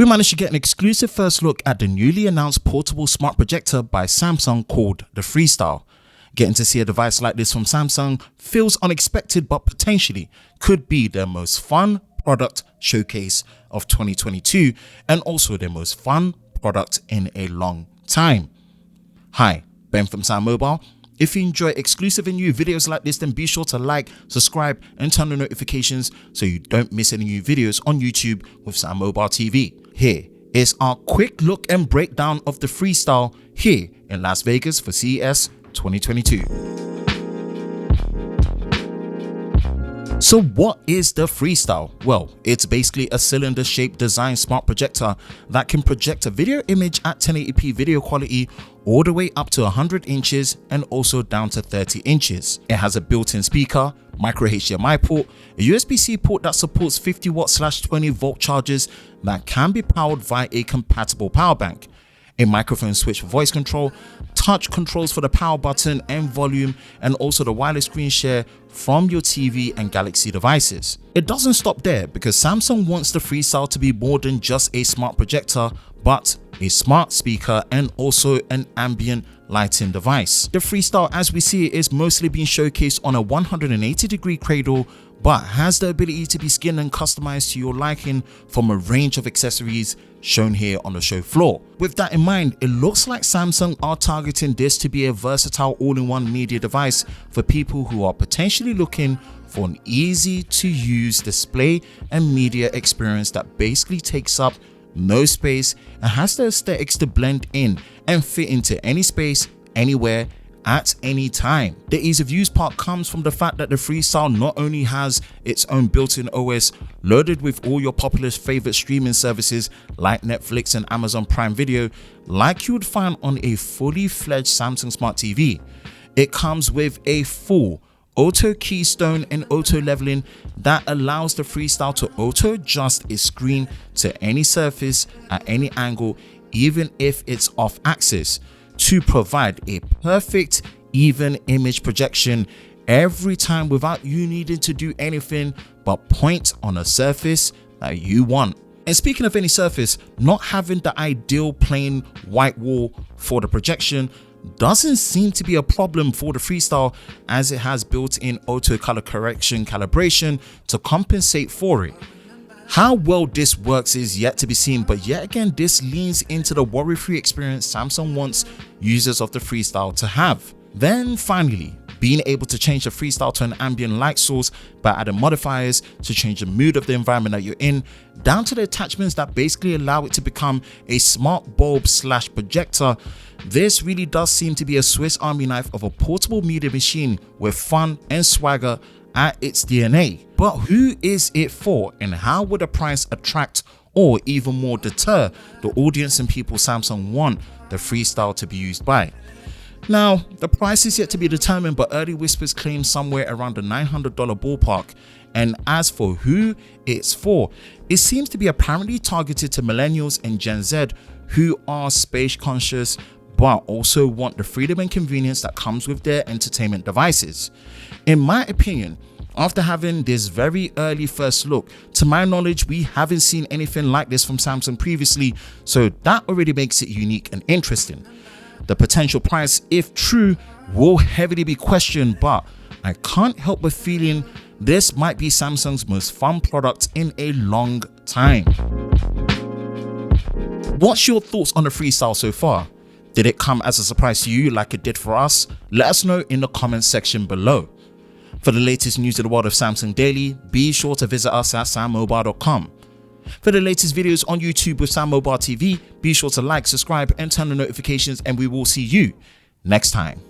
We managed to get an exclusive first look at the newly announced portable smart projector by Samsung called the Freestyle. Getting to see a device like this from Samsung feels unexpected, but potentially could be their most fun product showcase of 2022 and also their most fun product in a long time. Hi, Ben from SamMobile. If you enjoy exclusive and new videos like this, then be sure to like, subscribe and turn on notifications so you don't miss any new videos on YouTube with SamMobile TV. Here is our quick look and breakdown of the Freestyle here in Las Vegas for CES 2022. So what is the Freestyle? Well, it's basically a cylinder-shaped design smart projector that can project a video image at 1080p video quality all the way up to 100 inches and also down to 30 inches. It has a built-in speaker, micro HDMI port, a USB-C port that supports 50 watt/20 volt chargers that can be powered via a compatible power bank, a microphone switch for voice control, touch controls for the power button and volume, and also the wireless screen share from your TV and Galaxy devices. It doesn't stop there because Samsung wants the Freestyle to be more than just a smart projector, but a smart speaker and also an ambient lighting device. The Freestyle, as we see it, is mostly being showcased on a 180-degree cradle, but has the ability to be skinned and customized to your liking from a range of accessories shown here on the show floor. With that in mind, it looks like Samsung are targeting this to be a versatile all-in-one media device for people who are potentially looking for an easy to use display and media experience that basically takes up no space and has the aesthetics to blend in and fit into any space, anywhere, at any time. The ease of use part comes from the fact that the Freestyle not only has its own built-in OS loaded with all your popular favorite streaming services like Netflix and Amazon Prime Video, like you would find on a fully fledged Samsung Smart TV. It comes with a full auto keystone and auto leveling that allows the Freestyle to auto adjust its screen to any surface at any angle, even if it's off axis, to provide a perfect even image projection every time without you needing to do anything but point on a surface that you want. And speaking of any surface, not having the ideal plain white wall for the projection doesn't seem to be a problem for the Freestyle, as it has built-in auto color correction calibration to compensate for it. How well this works is yet to be seen, but yet again this leans into the worry-free experience Samsung wants users of the Freestyle to have. Then finally, being able to change the Freestyle to an ambient light source by adding modifiers to change the mood of the environment that you're in, down to the attachments that basically allow it to become a smart bulb / projector. This really does seem to be a Swiss Army knife of a portable media machine with fun and swagger at its DNA. But who is it for, and how would the price attract or even more deter the audience and people Samsung want the Freestyle to be used by? Now, the price is yet to be determined, but early whispers claim somewhere around the $900 ballpark. And as for who it's for, it seems to be apparently targeted to millennials and Gen Z who are space conscious but also want the freedom and convenience that comes with their entertainment devices. In my opinion, after having this very early first look, to my knowledge, we haven't seen anything like this from Samsung previously, so that already makes it unique and interesting. The potential price, if true, will heavily be questioned, but I can't help but feeling this might be Samsung's most fun product in a long time. What's your thoughts on the Freestyle so far? Did it come as a surprise to you like it did for us? Let us know in the comments section below. For the latest news of the world of Samsung Daily, be sure to visit us at sammobile.com. For the latest videos on YouTube with SamMobile TV, be sure to like, subscribe and turn on notifications, and we will see you next time.